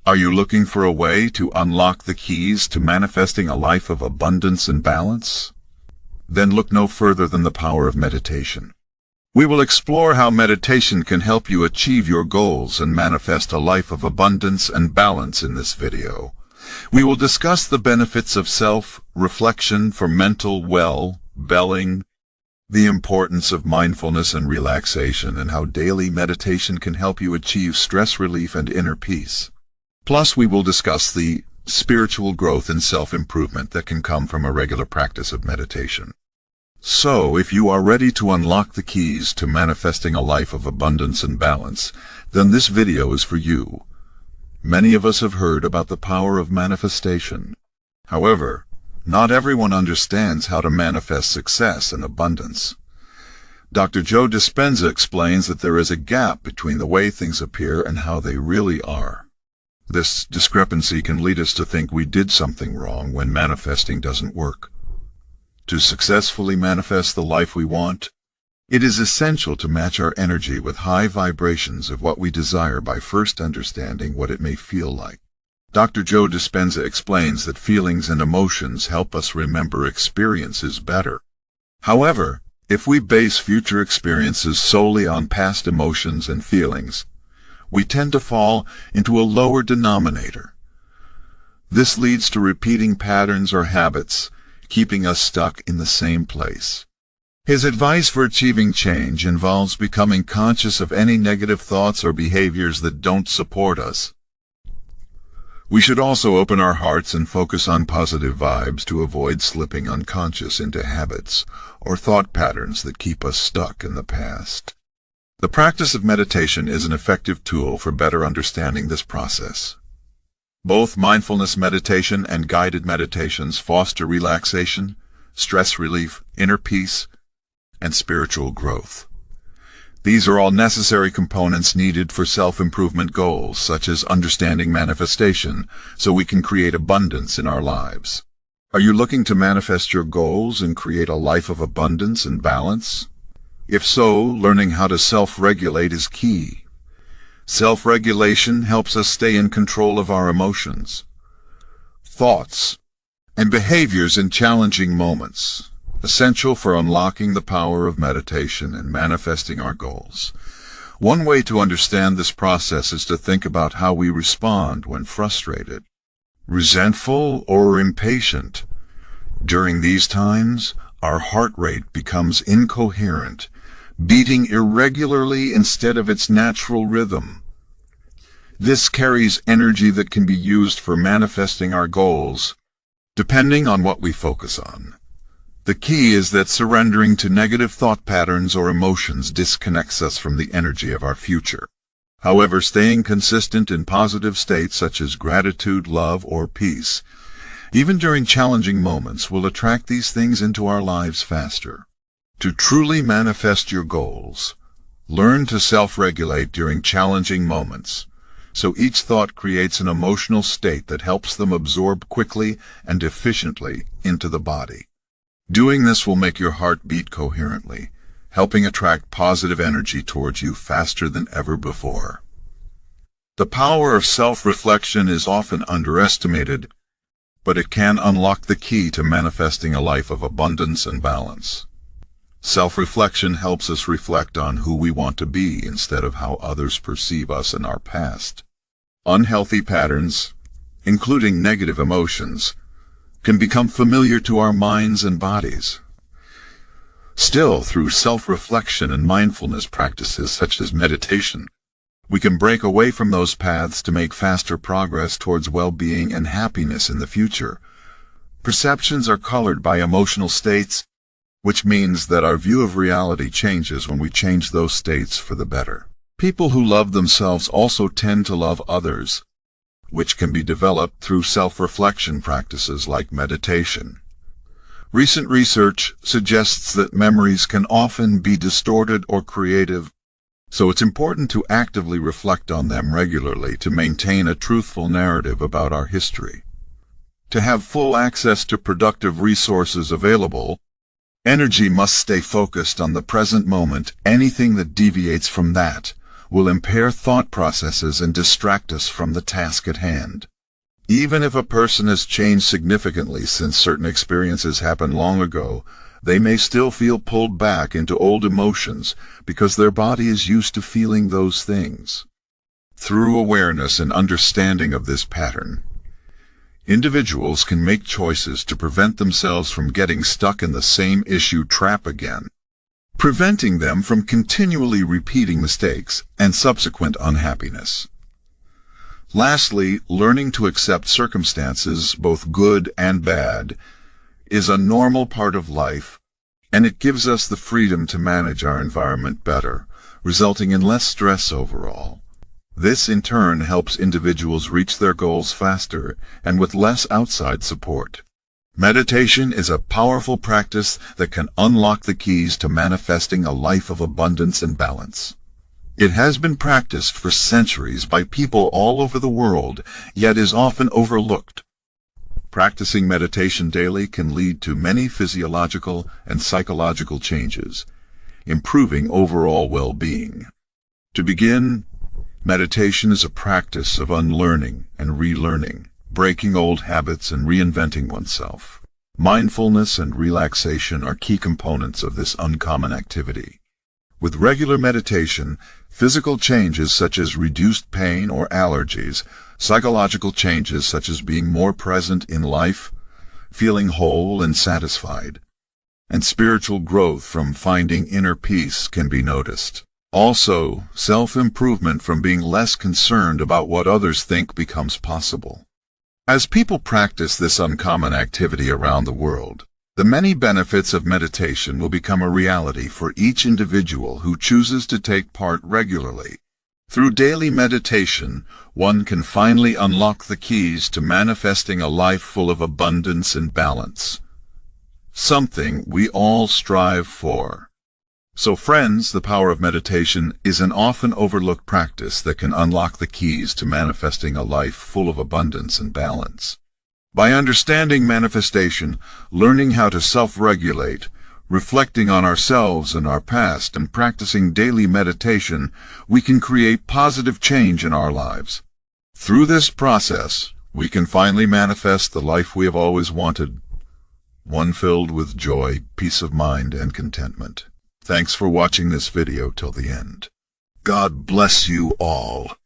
Are you looking for a way to unlock the keys to manifesting a life of abundance and balance? Then look no further than the power of meditation. We will explore how meditation can help you achieve your goals and manifest a life of abundance and balance in this video. We will discuss the benefits of self-reflection for mental well-being, the importance of mindfulness and relaxation, and how daily meditation can help you achieve stress relief and inner peace. Plus, we will discuss the spiritual growth and self-improvement that can come from a regular practice of meditation. So, if you are ready to unlock the keys to manifesting a life of abundance and balance, then this video is for you. Many of us have heard about the power of manifestation. However, not everyone understands how to manifest success and abundance. Dr. Joe Dispenza explains that there is a gap between the way things appear and how they really are. This discrepancy can lead us to think we did something wrong when manifesting doesn't work. To successfully manifest the life we want, it is essential to match our energy with high vibrations of what we desire by first understanding what it may feel like. Dr. Joe Dispenza explains that feelings and emotions help us remember experiences better. However, if we base future experiences solely on past emotions and feelings, we tend to fall into a lower denominator. This leads to repeating patterns or habits, keeping us stuck in the same place. His advice for achieving change involves becoming conscious of any negative thoughts or behaviors that don't support us. We should also open our hearts and focus on positive vibes to avoid slipping unconscious into habits or thought patterns that keep us stuck in the past. The practice of meditation is an effective tool for better understanding this process. Both mindfulness meditation and guided meditations foster relaxation, stress relief, inner peace, and spiritual growth. These are all necessary components needed for self-improvement goals, such as understanding manifestation, so we can create abundance in our lives. Are you looking to manifest your goals and create a life of abundance and balance? If so, learning how to self-regulate is key. Self-regulation helps us stay in control of our emotions, thoughts, and behaviors in challenging moments, essential for unlocking the power of meditation and manifesting our goals. One way to understand this process is to think about how we respond when frustrated, resentful, or impatient. During these times, our heart rate becomes incoherent, beating irregularly instead of its natural rhythm. This carries energy that can be used for manifesting our goals, depending on what we focus on. The key is that surrendering to negative thought patterns or emotions disconnects us from the energy of our future. However, staying consistent in positive states such as gratitude, love, or peace, even during challenging moments, will attract these things into our lives faster. To truly manifest your goals, learn to self-regulate during challenging moments, so each thought creates an emotional state that helps them absorb quickly and efficiently into the body. Doing this will make your heart beat coherently, helping attract positive energy towards you faster than ever before. The power of self-reflection is often underestimated, but it can unlock the key to manifesting a life of abundance and balance. Self-reflection helps us reflect on who we want to be instead of how others perceive us in our past. Unhealthy patterns, including negative emotions, can become familiar to our minds and bodies. Still, through self-reflection and mindfulness practices such as meditation, we can break away from those paths to make faster progress towards well-being and happiness in the future. Perceptions are colored by emotional states, which means that our view of reality changes when we change those states for the better. People who love themselves also tend to love others, which can be developed through self-reflection practices like meditation. Recent research suggests that memories can often be distorted or creative, so it's important to actively reflect on them regularly to maintain a truthful narrative about our history. To have full access to productive resources available, energy must stay focused on the present moment. Anything that deviates from that will impair thought processes and distract us from the task at hand. Even if a person has changed significantly since certain experiences happened long ago, they may still feel pulled back into old emotions because their body is used to feeling those things. Through awareness and understanding of this pattern, individuals can make choices to prevent themselves from getting stuck in the same issue trap again, preventing them from continually repeating mistakes and subsequent unhappiness. Lastly, learning to accept circumstances, both good and bad, is a normal part of life, and it gives us the freedom to manage our environment better, resulting in less stress overall. This in turn helps individuals reach their goals faster and with less outside support. Meditation is a powerful practice that can unlock the keys to manifesting a life of abundance and balance. It has been practiced for centuries by people all over the world, yet is often overlooked. Practicing meditation daily can lead to many physiological and psychological changes, improving overall well-being. To begin, meditation is a practice of unlearning and relearning, breaking old habits and reinventing oneself. Mindfulness and relaxation are key components of this uncommon activity. With regular meditation, physical changes such as reduced pain or allergies, psychological changes such as being more present in life, feeling whole and satisfied, and spiritual growth from finding inner peace can be noticed. Also, self-improvement from being less concerned about what others think becomes possible. As people practice this uncommon activity around the world, the many benefits of meditation will become a reality for each individual who chooses to take part regularly. Through daily meditation, one can finally unlock the keys to manifesting a life full of abundance and balance, something we all strive for. So friends, the power of meditation is an often overlooked practice that can unlock the keys to manifesting a life full of abundance and balance. By understanding manifestation, learning how to self-regulate, reflecting on ourselves and our past, and practicing daily meditation, we can create positive change in our lives. Through this process, we can finally manifest the life we have always wanted, one filled with joy, peace of mind, and contentment. Thanks for watching this video till the end. God bless you all.